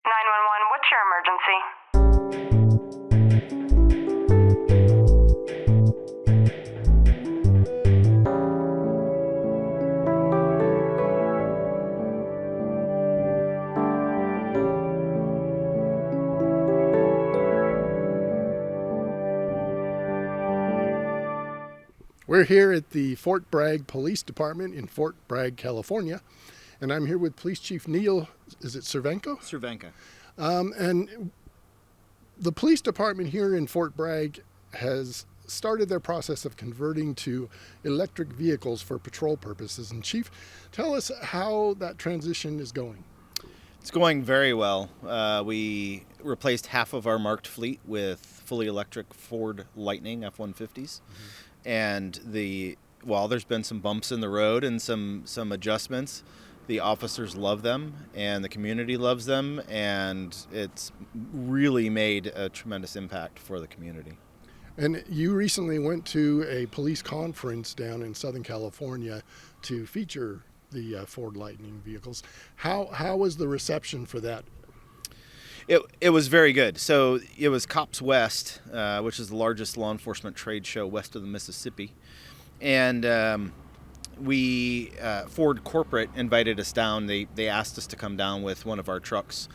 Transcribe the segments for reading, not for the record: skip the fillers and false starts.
911, what's your emergency? We're here at the Fort Bragg Police Department in Fort Bragg, California, and I'm here with Police Chief Neil, is it Cervenko? Cervenka. And the police department here in Fort Bragg has started their process of converting to electric vehicles for patrol purposes. And Chief, tell us how that transition is going. It's going very well. We replaced half of our marked fleet with fully electric Ford Lightning F-150s. And while there's been some bumps in the road and some adjustments, the officers love them and the community loves them, and it's really made a tremendous impact for the community. And you recently went to a police conference down in Southern California to feature the Ford Lightning vehicles. How was the reception for that? It was very good. So it was Cops West, which is the largest law enforcement trade show west of the Mississippi. And Ford Corporate invited us down. They asked us to come down with one of our trucks.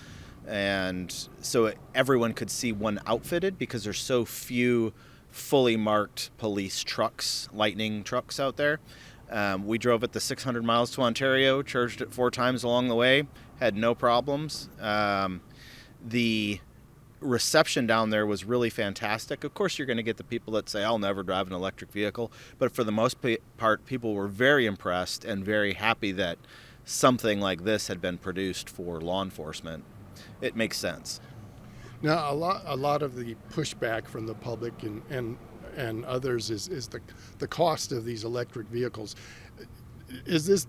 And so everyone could see one outfitted because there's so few fully marked police trucks, Lightning trucks out there. We drove it the 600 miles to Ontario, charged it 4 times along the way, had no problems. The reception down there was really fantastic. Of course, you're going to get the people that say, I'll never drive an electric vehicle. But for the most part, people were very impressed and very happy that something like this had been produced for law enforcement. It makes sense. Now, a lot of the pushback from the public and others is the cost of these electric vehicles.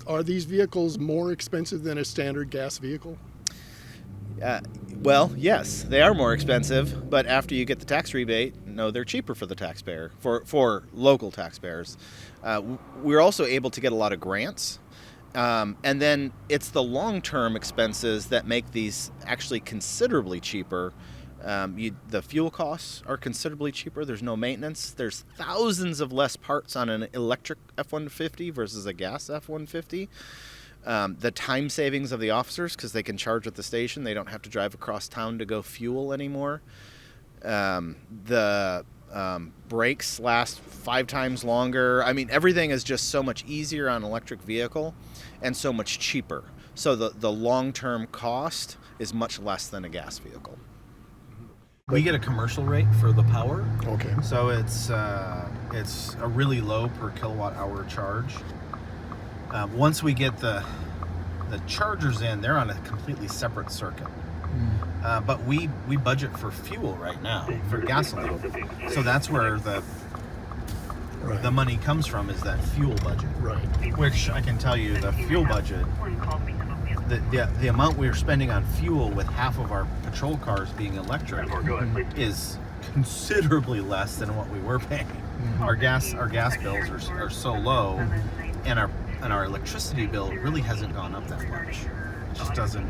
Are these vehicles more expensive than a standard gas vehicle? Well, yes, they are more expensive, but after you get the tax rebate, no, they're cheaper for the taxpayer, for local taxpayers. We're also able to get a lot of grants, and then it's the long-term expenses that make these actually considerably cheaper. The fuel costs are considerably cheaper. There's no maintenance. There's thousands of less parts on an electric F-150 versus a gas F-150. The time savings of the officers, because they can charge at the station. They don't have to drive across town to go fuel anymore. The brakes last 5 times longer. I mean, everything is just so much easier on an electric vehicle and so much cheaper. So the long-term cost is much less than a gas vehicle. We get a commercial rate for the power. Okay. So it's a really low per kilowatt hour charge. Once we get the chargers in, they're on a completely separate circuit. But we budget for fuel right now, for gasoline. So that's where the money comes from, is that fuel budget. Right. Which I can tell you, the fuel budget, the amount we're spending on fuel with half of our patrol cars being electric is considerably less than what we were paying. Our gas bills are so low, and our electricity bill really hasn't gone up that much. It just doesn't,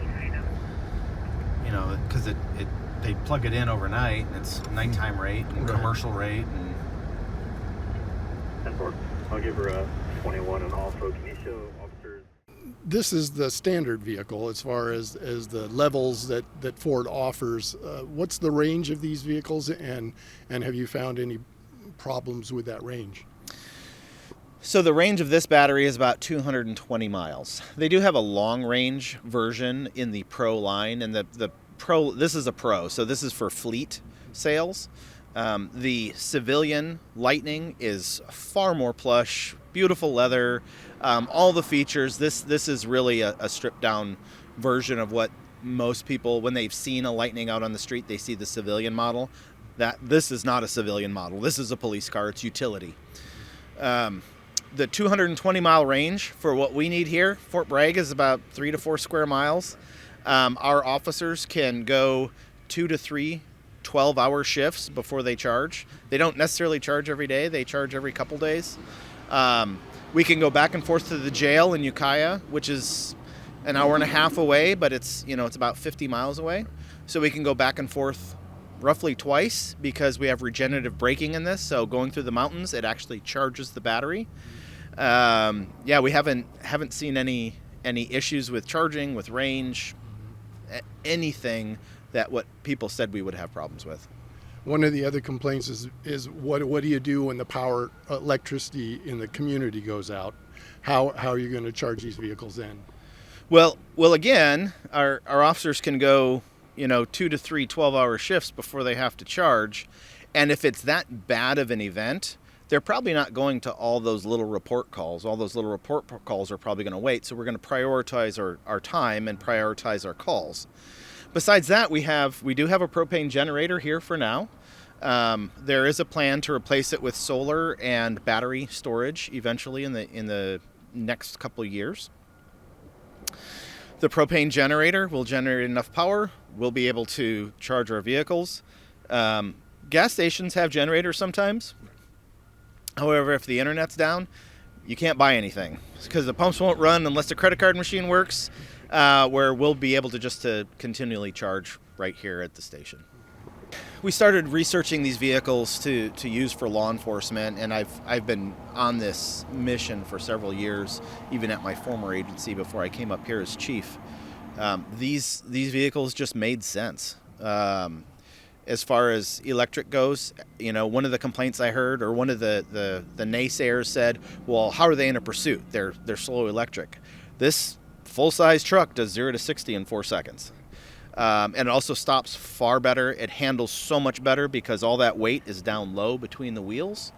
because they plug it in overnight, and it's nighttime rate and commercial rate. And I'll give her a 21, and also can you show officers? This is the standard vehicle as far as the levels that Ford offers. What's the range of these vehicles, and have you found any problems with that range? So the range of this battery is about 220 miles. They do have a long range version in the Pro line, and the Pro, this is a Pro, so this is for fleet sales. The civilian Lightning is far more plush, beautiful leather, all the features. This is really a stripped down version of what most people, when they've seen a Lightning out on the street, they see the civilian model. This is not a civilian model. This is a police car. It's utility. The 220 mile range for what we need here, Fort Bragg, is about 3 to 4 square miles. Our officers can go 2 to 3 12-hour shifts before they charge. They don't necessarily charge every day. They charge every couple days. We can go back and forth to the jail in Ukiah, which is an hour and a half away, but it's about 50 miles away. So we can go back and forth roughly twice because we have regenerative braking in this. So going through the mountains, it actually charges the battery. We haven't seen any issues with charging, with range, anything that what people said we would have problems with. One of the other complaints is what do you do when the electricity in the community goes out? How are you going to charge these vehicles then? Well, again, our officers can go, 2 to 3 12-hour shifts before they have to charge. And if it's that bad of an event, they're probably not going to all those little report calls. All those little report calls are probably going to wait. So we're going to prioritize our time and prioritize our calls. Besides that, we do have a propane generator here for now. There is a plan to replace it with solar and battery storage eventually in the next couple of years. The propane generator will generate enough power. We'll be able to charge our vehicles. Gas stations have generators sometimes. However, if the internet's down, you can't buy anything because the pumps won't run unless the credit card machine works, where we'll be able to continually charge right here at the station. We started researching these vehicles to use for law enforcement, and I've been on this mission for several years, even at my former agency before I came up here as chief. These vehicles just made sense. As far as electric goes, one of the complaints I heard, or one of the naysayers said, well, how are they in a pursuit? They're slow electric. This full-size truck does 0 to 60 in 4 seconds. And it also stops far better. It handles so much better because all that weight is down low between the wheels.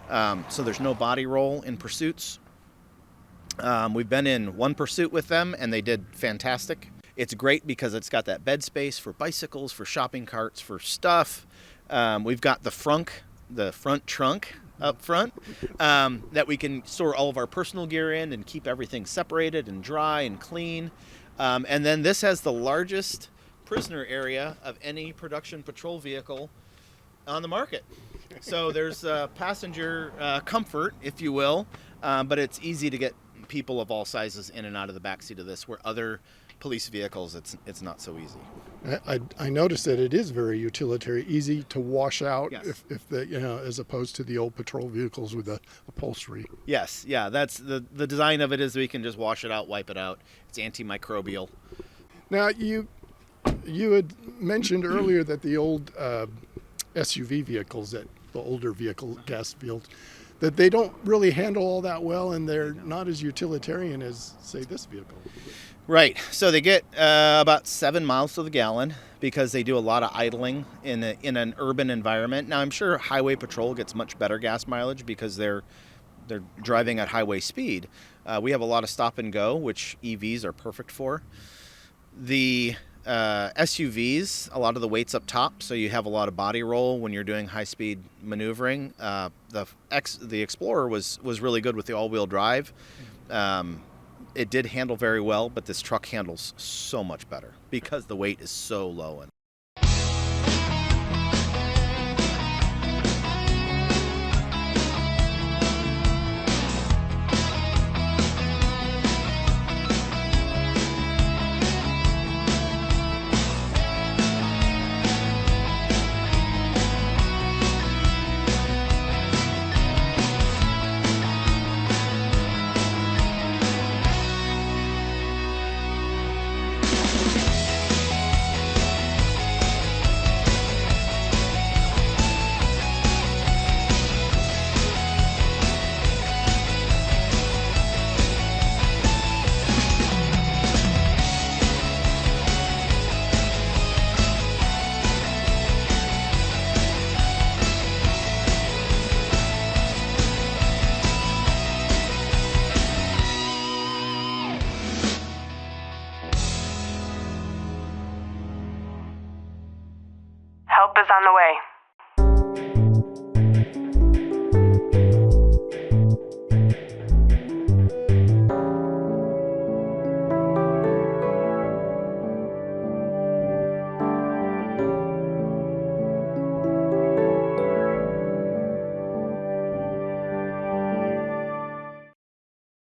So there's no body roll in pursuits. We've been in one pursuit with them, and they did fantastic. It's great because it's got that bed space for bicycles, for shopping carts, for stuff. We've got the front trunk up front that we can store all of our personal gear in and keep everything separated and dry and clean. And then this has the largest prisoner area of any production patrol vehicle on the market. So there's passenger comfort, if you will, but it's easy to get people of all sizes in and out of the backseat of this, where other police vehicles, it's not so easy. I noticed that it is very utilitarian, easy to wash out. Yes. if as opposed to the old patrol vehicles with the upholstery. Yes, yeah, that's the design of it is we can just wash it out, wipe it out. It's antimicrobial. Now you had mentioned earlier that the old SUV vehicles, that the older vehicle gas fields, that they don't really handle all that well, and they're not as utilitarian as, say, this vehicle. Right. So they get about 7 miles to the gallon because they do a lot of idling in an urban environment. Now, I'm sure highway patrol gets much better gas mileage because they're driving at highway speed. We have a lot of stop and go, which EVs are perfect for. The SUVs, a lot of the weight's up top, so you have a lot of body roll when you're doing high-speed maneuvering. The Explorer was really good with the all-wheel drive. It did handle very well, but this truck handles so much better because the weight is so low. Help is on the way.